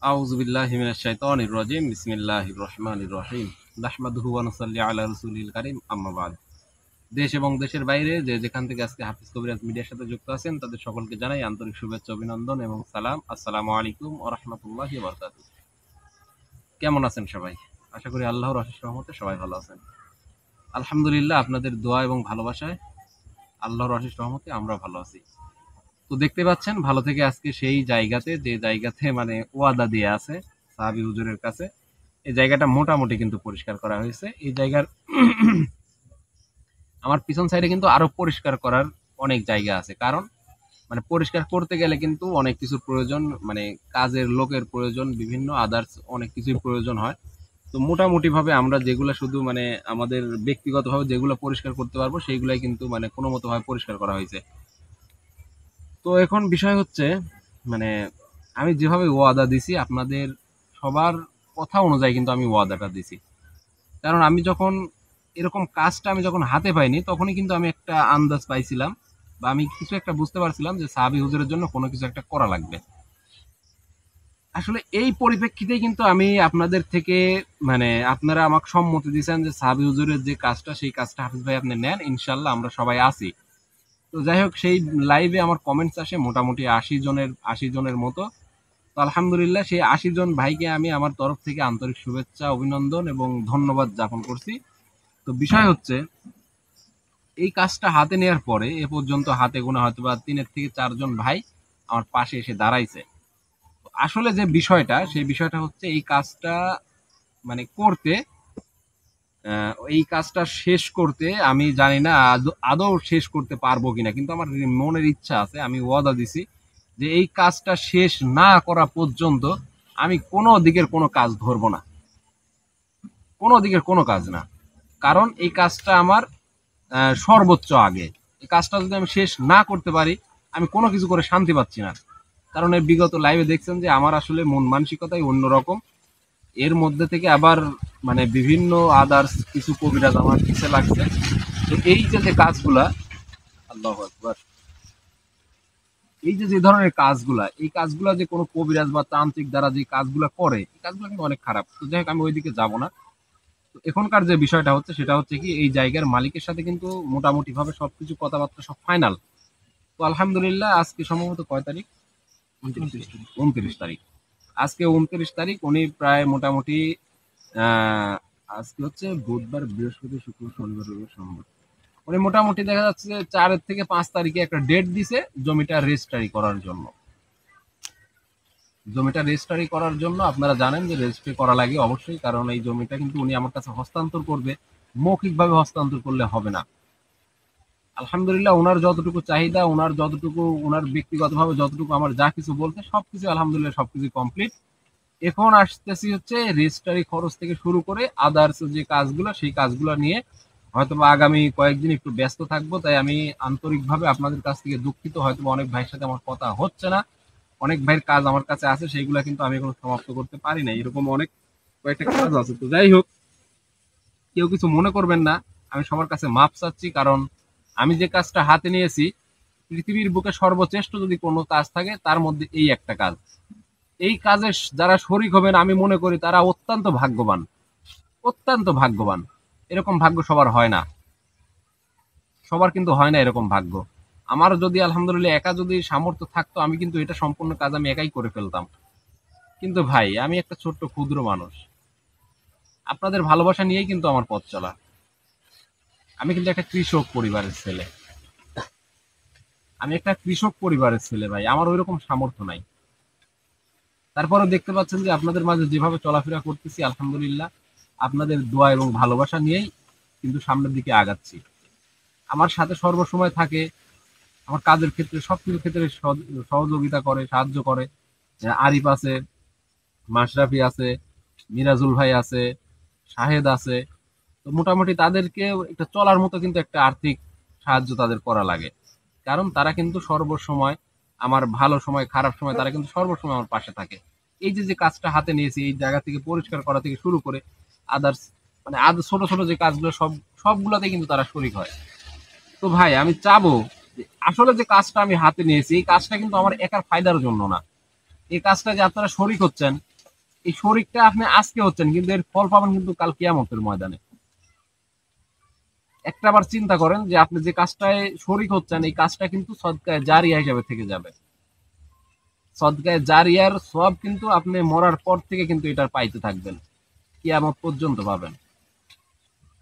আউযু বিল্লাহি মিনাশ শাইতানির রাজিম। বিসমিল্লাহির রহমানির রহিম। নাহমাদুহু ওয়া নুসাল্লি আলা রাসূলিল কারীম, আম্মা বা'দ। দেশ এবং দেশের বাইরে যে যেখান থেকে আজকে হাফিজ কবিরাজ মিডিয়ার সাথে যুক্ত আছেন তাদের সকলকে জানাই আন্তরিক শুভেচ্ছা, অভিনন্দন এবং সালাম। আসসালামু আলাইকুম ওয়া রাহমাতুল্লাহি ওয়া বারাকাতুহু। কেমন আছেন সবাই? আশা করি আল্লাহর অশেষ রহমতে সবাই ভালো আছেন। আলহামদুলিল্লাহ, আপনাদের দোয়া এবং ভালোবাসায় আল্লাহর অশেষ রহমতে আমরা ভালো আছি। তো দেখতে পাচ্ছেন ভালো থেকে আজকে সেই জায়গাতে, যে জায়গাতে মানে ওয়াদা দিয়ে আছে সাহাবী হুজুরের কাছে, এই জায়গাটা মোটামুটি কিন্তু পরিষ্কার করা হয়েছে। এই জায়গার আমার পিছন সাইডে কিন্তু আরো পরিষ্কার করার অনেক জায়গা আছে। কারণ মানে পরিষ্কার করতে গেলে কিন্তু অনেক কিছুর প্রয়োজন, মানে কাজের লোকের প্রয়োজন, বিভিন্ন আদার্স অনেক কিছুর প্রয়োজন হয়। তো মোটামুটি ভাবে আমরা যেগুলা শুধু মানে আমাদের ব্যক্তিগতভাবে যেগুলো পরিষ্কার করতে পারবো সেইগুলাই কিন্তু মানে কোনো মতো ভাবে পরিষ্কার করা হয়েছে। তো এখন বিষয় হচ্ছে মানে আমি যেভাবে ওয়াদা দিছি আপনাদের সবার কথা অনুযায়ী কিন্তু আমি ওয়াদাটা দিছি। কারণ আমি যখন এরকম কাজটা আমি যখন হাতে পাইনি তখনই কিন্তু আমি একটা আন্দাজ পাইছিলাম, বা আমি কিছু একটা বুঝতে পারছিলাম যে সাহাবী হুজুরের জন্য কোনো কিছু একটা করা লাগবে। আসলে এই পরিপ্রেক্ষিতেই কিন্তু আমি আপনাদের থেকে মানে আপনারা আমাকে সম্মতি দিয়েছেন যে সাহাবী হুজুরের যে কাজটা সেই কাজটা হাফিজ ভাই আপনি নেন, ইনশাল্লাহ আমরা সবাই আছি। তো যাই হোক, সেই লাইভে আমার কমেন্টস আসে মোটামুটি ৮০ জনের মতো। তো আলহামদুলিল্লাহ সেই ৮০ জন ভাইকে আমি আমার তরফ থেকে আন্তরিক শুভেচ্ছা, অভিনন্দন এবং ধন্যবাদ জ্ঞাপন করছি। তো বিষয় হচ্ছে এই কাজটা হাতে নেওয়ার পরে এ পর্যন্ত হাতে গোনা হয়তো বা ৩ থেকে ৪ জন ভাই আমার পাশে এসে দাঁড়াইছে। আসলে যে বিষয়টা, সেই বিষয়টা হচ্ছে এই কাজটা মানে করতে, এই কাজটা শেষ করতে আমি জানি না আদৌ শেষ করতে পারবো কিনা, কিন্তু আমার মনের ইচ্ছা আছে। আমি ওয়াদা দিছি যে এই কাজটা শেষ না করা পর্যন্ত আমি কোনো দিকের কোনো কাজ ধরবো না, কোনো দিকের কোনো কাজ না। কারণ এই কাজটা আমার সর্বোচ্চ আগে। এই কাজটা যদি আমি শেষ না করতে পারি আমি কোনো কিছু করে শান্তি পাচ্ছি না। কারণ এই বিগত লাইভে দেখছেন যে আমার আসলে মন মানসিকতাই অন্যরকম। এর মধ্যে থেকে আবার মানে বিভিন্ন আদার্স কিছু কবিরাজ আমার পিছে লাগছে। তো এই যে যে কাজগুলা, আল্লাহু আকবার, এই যে যে ধরনের কাজগুলা, এই কাজগুলা যে কোনো কবিরাজ বা তান্ত্রিক দ্বারা যে কাজগুলা করে, এই কাজগুলো কিন্তু অনেক খারাপ। তো যাই হোক, আমি ওইদিকে যাব না। তো এখনকার যে বিষয়টা হচ্ছে সেটা হচ্ছে কি, এই জায়গার মালিকের সাথে কিন্তু মোটামুটি ভাবে সবকিছু কথাবার্তা সব ফাইনাল। তো আলহামদুলিল্লাহ, আজকে সম্ভবত কয় তারিখ? 29 তারিখ। আজকে 29 তারিখ। উনি প্রায় মোটামুটি আহ আজকে হচ্ছে বুধবার, বৃহস্পতি, শুক্র, শনিবার, রবিবার, সোমবার। উনি মোটামুটি দেখা যাচ্ছে যে 4 থেকে 5 তারিখে একটা ডেট দিছে জমিটা রেজিস্ট্রি করার জন্য। জমিটা রেজিস্ট্রি করার জন্য আপনারা জানেন যে রেজিস্ট্রি করা লাগে অবশ্যই, কারণ এই জমিটা কিন্তু উনি আমার কাছে হস্তান্তর করবে। মৌখিকভাবে হস্তান্তর করলে হবে না। আলহামদুলিল্লাহ, ওনার যতটুকু চাহিদা, ওনার যতটুকু, ওনার ব্যক্তিগতভাবে যতটুকু আমার যা কিছু বলতে, সবকিছু আলহামদুলিল্লাহ সবকিছু কমপ্লিট। এখন আসতেছি হচ্ছে রেজিস্ট্রি খরচ থেকে শুরু করে আদার্স যে কাজগুলো, সেই কাজগুলো নিয়ে হয়তোবা আগামী কয়েকদিন একটু ব্যস্ত থাকবো। তাই আমি আন্তরিকভাবে আপনাদের কাছ থেকে দুঃখিত, হয়তোবা অনেক ভাইয়ের সাথে আমার কথা হচ্ছে না। অনেক ভাইয়ের কাজ আমার কাছে আছে, সেইগুলো কিন্তু আমি এখনো সমাপ্ত করতে পারি না। এরকম অনেক কয়েকটা কাজ আছে। তো যাই হোক, কেউ কিছু মনে করবেন না, আমি সবার কাছে মাপ চাচ্ছি। কারণ আমি যে কাজটা হাতে নিয়েছি, পৃথিবীর বুকে সর্বশ্রেষ্ঠ যদি কোনো কাজ থাকে তার মধ্যে এই একটা কাজ। এই কাজে যারা শরিক হবেন আমি মনে করি তারা অত্যন্ত ভাগ্যবান, অত্যন্ত ভাগ্যবান। এরকম ভাগ্য সবার হয় না, সবার কিন্তু হয় না এরকম ভাগ্য। আমার যদি আলহামদুলিল্লাহ একা যদি সামর্থ্য থাকতো আমি কিন্তু এটা সম্পূর্ণ কাজ আমি একাই করে ফেলতাম। কিন্তু ভাই আমি একটা ছোট্ট ক্ষুদ্র মানুষ, আপনাদের ভালোবাসা নিয়েই কিন্তু আমার পথ চলা। আমি কিন্তু একটা কৃষক পরিবারের ছেলে, আমি একটা কৃষক পরিবারের ছেলে ভাই, আমার ওইরকম সামর্থ্য নাই। তারপরেও দেখতে পাচ্ছেন যে আপনাদের মাঝে যেভাবে চলাফেরা করতেছি, আলহামদুলিল্লাহ আপনাদের দোয়া এবং ভালোবাসা নিয়েই কিন্তু সামনের দিকে আগাচ্ছি। আমার সাথে সর্বসময় থাকে, আমার কাজের ক্ষেত্রে সবকিছু ক্ষেত্রে সহযোগিতা করে, সাহায্য করে। আরিফ আছে, মাশরাফি আছে, মিরাজুল ভাই আছে, শাহেদ আছে। তো মোটামুটি তাদেরকে একটা চলার মতো কিন্তু একটা আর্থিক সাহায্য তাদের করা লাগে। কারণ তারা কিন্তু সর্বসময় আমার ভালো সময় খারাপ সময় তারা কিন্তু সর্বসময় আমার পাশে থাকে। এই যে যে কাজটা হাতে নিয়েছি, এই জায়গা থেকে পরিষ্কার করা থেকে শুরু করে আদার্স মানে ছোট ছোট যে কাজগুলো সবগুলোতে কিন্তু তারা শরিক হয়। তো ভাই আমি চাবো যে আসলে যে কাজটা আমি হাতে নিয়েছি এই কাজটা কিন্তু আমার একার ফায়দার জন্য না। এই কাজটা যে আপনারা শরিক হচ্ছেন, এই শরিকটা আপনি আজকে হচ্ছেন, কিন্তু এর ফল পাবেন কিন্তু কাল কিয়ামতের ময়দানে। একটা বার চিন্তা করেন যে আপনি যে কাজটায় শরিক হচ্ছেন, এই কাজটা কিন্তু সদকায়ে জারিয়া হিসাবে থেকে যাবে। সদকায়ে জারিয়ার সব কিন্তু আপনি মরার পর থেকে কিন্তু এটার পাইতে থাকবেন, কিয়ামত পর্যন্ত পাবেন।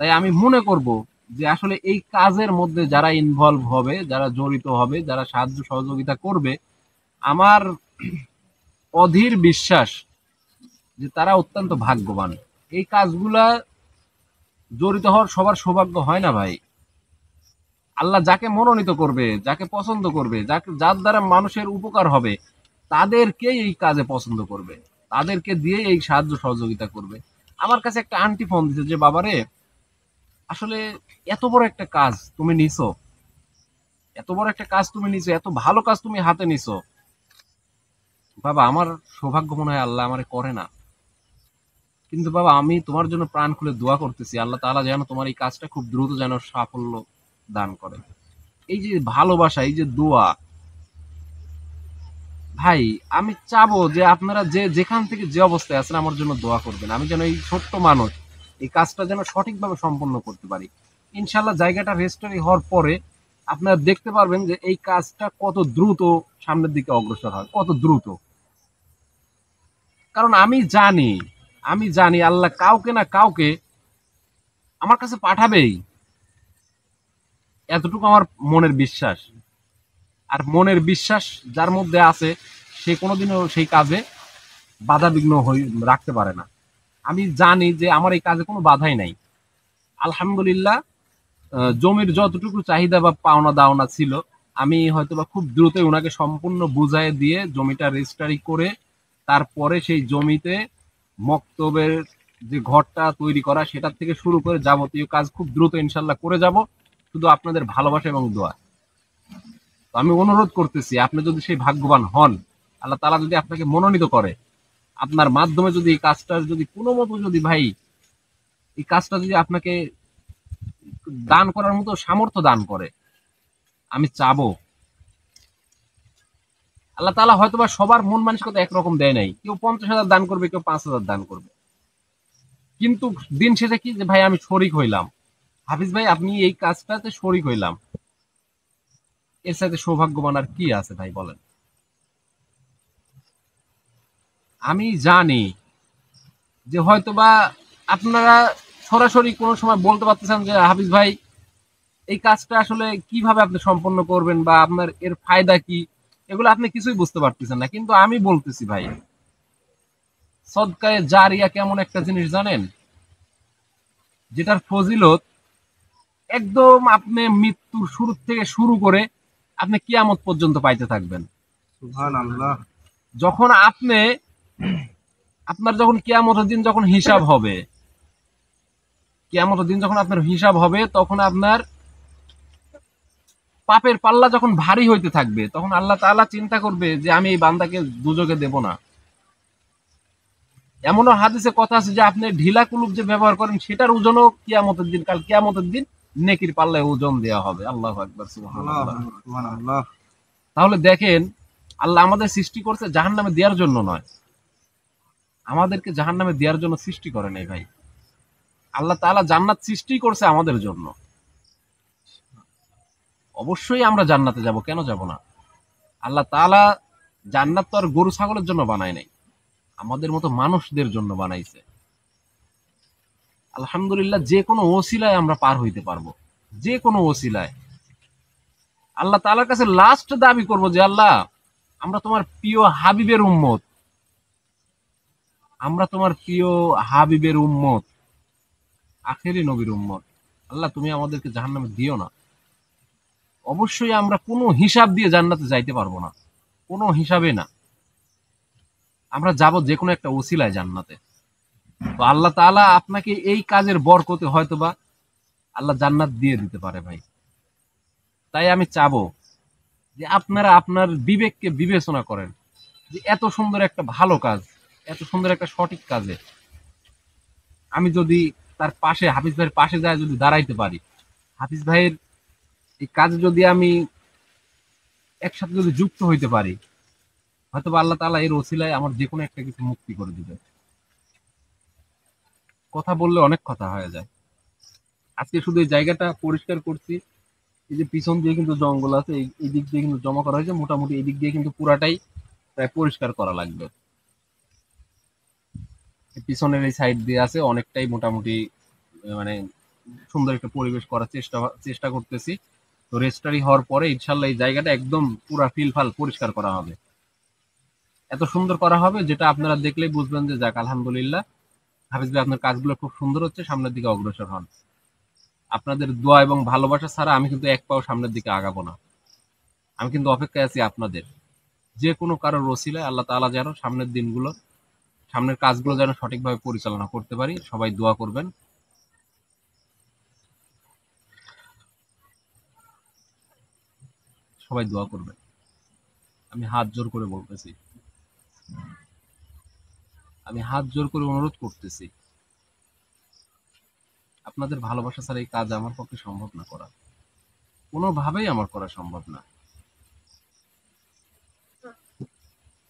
তাই আমি মনে করব যে আসলে এই কাজের মধ্যে যারা ইনভলভ হবে, যারা জড়িত হবে, যারা সাহায্য সহযোগিতা করবে, আমার অধীর বিশ্বাস যে তারা অত্যন্ত ভাগ্যবান। এই কাজগুলা জড়িত হওয়ার সবার সৌভাগ্য হয় না ভাই। আল্লাহ যাকে মনোনীত করবে, যাকে পছন্দ করবে, যাকে যার দ্বারা মানুষের উপকার হবে, তাদেরকেই এই কাজে পছন্দ করবে, তাদেরকে দিয়ে এই সাহায্য সহযোগিতা করবে। আমার কাছে একটা আন্টি ফোন দিছে যে বাবারে, আসলে এত বড় একটা কাজ তুমি নিছো, এত বড় একটা কাজ তুমি নিছো, এত ভালো কাজ তুমি হাতে নিছো, বাবা আমার সৌভাগ্য মনে হয় আল্লাহ আমারে করে না, কিন্তু বাবা আমি তোমার জন্য প্রাণ খুলে দোয়া করতেছি, আল্লাহ তাআলা যেন তোমার এই কাজটা খুব দ্রুত যেন সাফল্য দান করে। এই যে ভালোবাসা, এই যে দোয়া, ভাই আমি চাবো যে আপনারা যে যেখান থেকে যে অবস্থায় আছেন আমার জন্য দোয়া করবেন, আমি যেন এই ছোট্ট মানুষ এই কাজটা যেন সঠিকভাবে সম্পন্ন করতে পারি। ইনশাল্লাহ জায়গাটা রেজিস্ট্রি হওয়ার পরে আপনারা দেখতে পারবেন যে এই কাজটা কত দ্রুত সামনের দিকে অগ্রসর হয়, কত দ্রুত। কারণ আমি জানি আল্লাহ কাউকে না কাউকে আমার কাছে পাঠাবেই, এতটুকু আমার মনের বিশ্বাস। আর মনের বিশ্বাস যার মধ্যে আছে সে কোনোদিনও সেই কাজে বাধা বিঘ্ন রাখতে পারে না। আমি জানি যে আমার এই কাজে কোনো বাধাই নাই, আলহামদুলিল্লাহ। জমির যতটুকু চাহিদা বা পাওনা দাওনা ছিল, আমি হয়তো বা খুব দ্রুতই ওনাকে সম্পূর্ণ বুঝাই দিয়ে জমিটা রেজিস্ট্রি করে তারপরে সেই জমিতে মক্তবের যে ঘরটা তৈরি করা সেটার থেকে শুরু করে যাবতীয় কাজ খুব দ্রুত ইনশাল্লাহ করে যাব, শুধু আপনাদের ভালোবাসা এবং দোয়া। তো আমি অনুরোধ করতেছি, আপনি যদি সেই ভাগ্যবান হন, আল্লাহ তাআলা যদি আপনাকে মনোনীত করে, আপনার মাধ্যমে যদি এই কাজটা যদি কোনো মতো যদি ভাই এই কাজটা যদি আপনাকে দান করার মতো সামর্থ্য দান করে, আমি চাবো, আল্লাহ তাআলা হয়তোবা সবার মন মানসিকতা একরকম দেয় নাই, কেউ 50,000 দান করবে, কেউ 5,000 দান করবে, কিন্তু দিন শেষে কি যে ভাই আমি শরিক হইলাম, হাফিজ ভাই আপনি এই কাজটাতে শরিক হইলাম, এর সাথে সৌভাগ্যবান আর কি আছে ভাই বলেন। আমি জানি যে হয়তোবা আপনারা সরাসরি কোনো সময় বলতে পারতেছেন যে হাফিজ ভাই এই কাজটা আসলে কিভাবে আপনি সম্পন্ন করবেন বা আপনার এর ফায়দা কি, এগুলো আপনি কিছুই বুঝতে পারতেছেন না, কিন্তু আমি বলতেছি ভাই, সদকায়ে জারিয়া কেমন একটা জিনিস জানেন, যেটার ফজিলত একদম আপনি মৃত্যুর শুরু থেকে শুরু করে আপনি কিয়ামত পর্যন্ত পাইতে থাকবেন। সুবহানাল্লাহ। যখন আপনি আপনার যখন কিয়ামতের দিন যখন হিসাব হবে, কিয়ামতের দিন যখন আপনার হিসাব হবে, তখন আপনার পাপের পাল্লা যখন ভারী হইতে থাকবে, তখন আল্লাহ তাআলা চিন্তা করবে যে আমি এই বান্দাকে দুজকে দেব না। এমনও হাদিসে কথা আছে যে আপনি ঢিলা কুলুপ যে ব্যবহার করেন সেটার ওজনও কিয়ামতের দিন, কাল কিয়ামতের দিন নেকির পাল্লায় ওজন দেওয়া হবে। আল্লাহু আকবার, সুবহানাল্লাহ। সুবহানাল্লাহ। তাহলে দেখেন, আল্লাহ আমাদের সৃষ্টি করছে জাহান্নামে দেওয়ার জন্য নয়, আমাদেরকে জাহান্নামে দেওয়ার জন্য সৃষ্টি করে নাই ভাই। আল্লাহ তাআলা জান্নাত সৃষ্টি করছে আমাদের জন্য। অবশ্যই আমরা জান্নাতে যাব, কেন যাব না। আল্লাহ তাআলা জান্নাত তো আর গরু ছাগলের জন্য বানায় নাই, আমাদের মতো মানুষদের জন্য বানাইছে। আলহামদুলিল্লাহ, যে কোনো ওসিলায় আমরা পার হইতে পারবো, যে কোনো ওসিলায়। আল্লাহ তাআলার কাছে লাস্ট দাবি করব যে আল্লাহ আমরা তোমার প্রিয় হাবিবের উম্মত, আমরা তোমার প্রিয় হাবিবের উম্মত, আখেরি নবীর উম্মত। আল্লাহ তুমি আমাদেরকে জাহান্নামে দিও না। অবশ্যই আমরা কোনো হিসাব দিয়ে জান্নাতে যাইতে পারবো না, কোনো হিসাবে না। আমরা যাব যে কোনো একটা ওসিলায় জান্নাতে। তো আল্লাহ তাআলা আপনাকে এই কাজের বরকতে হয়তোবা আল্লাহ জান্নাত দিয়ে দিতে পারে ভাই। তাই আমি চাবো যে আপনারা আপনার বিবেককে বিবেচনা করেন, যে এত সুন্দর একটা ভালো কাজ, এত সুন্দর একটা সঠিক কাজে আমি যদি তার পাশে, হাফিজ ভাইয়ের পাশে যায় যদি দাঁড়াইতে পারি, হাফিজ ভাইয়ের এই কাজে যদি আমি একসাথে যদি যুক্ত হইতে পারি, হয়তো আল্লাহ তাআলা এর ওসিলায় আমার যে কোনো একটা কিছু মুক্তি করে দিবে। কথা বললে অনেক কথা হয়ে যায়। আজকে শুধু এই জায়গাটা পরিষ্কার করছি, এই যে পিছন দিয়ে কিন্তু জঙ্গল আছে, এই দিক দিয়ে কিন্তু জমা করা হয়েছে, মোটামুটি এই দিক দিয়ে কিন্তু পুরাটাই প্রায় পরিষ্কার করা লাগবে। এই পিছনের এই সাইড দিয়ে আছে অনেকটাই মোটামুটি মানে সুন্দর একটা পরিবেশ করার চেষ্টা করতেছি। তো রেজিস্ট্রারি হওয়ার পরে ইনশাল্লাহ এই জায়গাটা একদম পুরা ফিলফাল পরিষ্কার করা হবে, এত সুন্দর করা হবে যেটা আপনারা দেখলেই বুঝবেন যে যাক আলহামদুলিল্লাহ হাফিজ ভাই আপনার কাজগুলো খুব সুন্দর হচ্ছে, সামনের দিকে অগ্রসর হন। আপনাদের দোয়া এবং ভালোবাসা ছাড়া আমি কিন্তু এক পাও সামনের দিকে আগাবো না। আমি কিন্তু অপেক্ষায় আছি আপনাদের, যে কোনো কারোর ওসিলায় আল্লাহ তাআলা যেন সামনের দিনগুলো, সামনের কাজগুলো যেন সঠিকভাবে পরিচালনা করতে পারি। সবাই দোয়া করবেন। সবাই দোয়া করবেন, আমি হাত জোর করে বলতেছি, আমি হাত জোর করে অনুরোধ করতেছি। আপনাদের ভালোবাসা ছাড়া এই কাজ আমার পক্ষে সম্ভব না করা, কোনোভাবেই আমার করা সম্ভব না।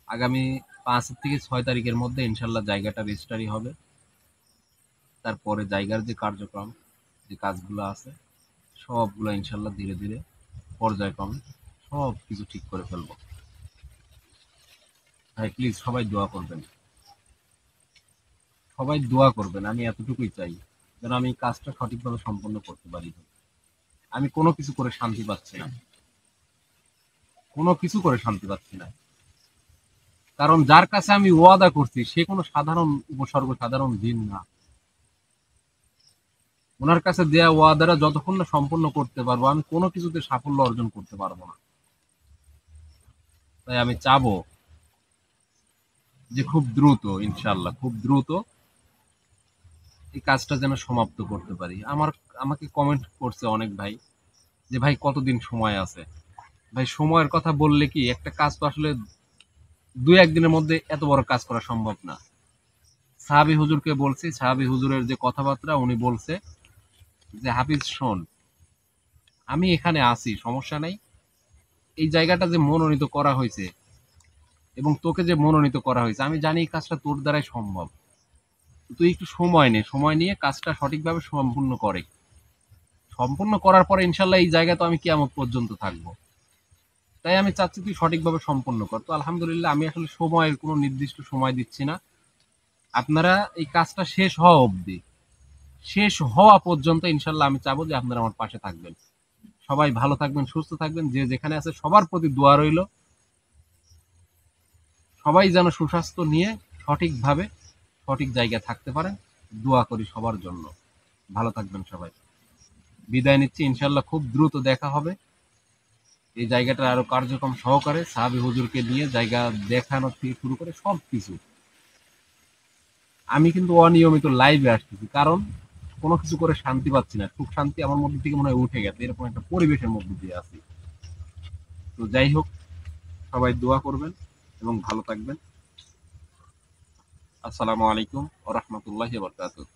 আগামী 5 থেকে 6 তারিখের মধ্যে ইনশাল্লাহ জায়গাটা রেজিস্ট্রারি হবে। তারপরে জায়গার যে কার্যক্রম, যে কাজগুলো আছে সবগুলো ইনশাল্লাহ ধীরে ধীরে পর্যায়ক্রমে সব কিছু ঠিক করে ফেলবো। ভাই প্লিজ সবাই দোয়া করবেন, সবাই দোয়া করবেন, আমি এতটুকুই চাই যেন আমি কাজটা সঠিকভাবে সম্পন্ন করতে পারি। আমি কোনো কিছু করে শান্তি পাচ্ছি না, কোনো কিছু করে শান্তি পাচ্ছি না। কারণ যার কাছে আমি ওয়াদা করছি সে কোনো সাধারণ উপসর্গ, সাধারণ জিন না। ওনার কাছে দেয়া ওয়াদাটা যতক্ষণ না সম্পন্ন করতে পারবো আমি কোনো কিছুতে সাফল্য অর্জন করতে পারবো না। তাই আমি চাবো যে খুব দ্রুত, ইনশাল্লাহ খুব দ্রুত এই কাজটা যেন সমাপ্ত করতে পারি। আমাকে কমেন্ট করছে অনেক ভাই যে ভাই কতদিন সময় আছে। ভাই সময়ের কথা বললে কি, একটা কাজ তো আসলে 2-1 দিনের মধ্যে এত বড় কাজ করা সম্ভব না। সাহাবী হুজুরকে বলছি, সাহাবী হুজুরের যে কথাবার্তা উনি বলছে যে হাফিজ শোন, আমি এখানে আছি সমস্যা নাই, এই জায়গাটা যে মনোনীত করা হয়েছে এবং তোকে যে মনোনীত করা হয়েছে আমি জানি এই কাজটা তোর দ্বারাই সম্ভব। তুই একটু সময় নে, সময় নিয়ে কাজটা সঠিকভাবে সম্পূর্ণ করে, সম্পূর্ণ করার পরে ইনশাল্লাহ এই জায়গা তো আমি কিয়ামত পর্যন্ত থাকবো। তাই আমি চাচ্ছি তুই সঠিকভাবে সম্পন্ন কর। তো আলহামদুলিল্লাহ আমি আসলে সময়ের কোনো নির্দিষ্ট সময় দিচ্ছি না, আপনারা এই কাজটা শেষ হওয়া অবধি, শেষ হওয়া পর্যন্ত ইনশাল্লাহ আমি চাবো যে আপনারা আমার পাশে থাকবেন। সবাই ভালো থাকবেন, সুস্থ থাকবেন, যে যেখানে আছে সবার প্রতি দোয়া রইল। সবাই যেন সুস্বাস্থ্য নিয়ে সঠিকভাবে সঠিক জায়গায় থাকতে পারেন, দোয়া করি সবার জন্য। ভালো থাকবেন সবাই। বিদায় নিচ্ছি, ইনশাল্লাহ খুব দ্রুত দেখা হবে। এই জায়গাটা আরো কার্যক্রম সহকারে সাহাবী হুজুরকে নিয়ে জায়গা দেখানো থেকে শুরু করে সব কিছু। আমি কিন্তু অনিয়মিত লাইভে আসতেছি, কারণ কোনো কিছু করে শান্তি পাচ্ছি না। সুখ শান্তি আমার মধ্যে থেকে মনে হয় উঠে গেছে, এরকম একটা পরিবেশের মধ্যে দিয়ে আছি। তো যাই হোক, সবাই দোয়া করবেন এবং ভালো থাকবেন। আসসালামু আলাইকুম ওয়া রাহমাতুল্লাহি ওয়া বারাকাতুহু।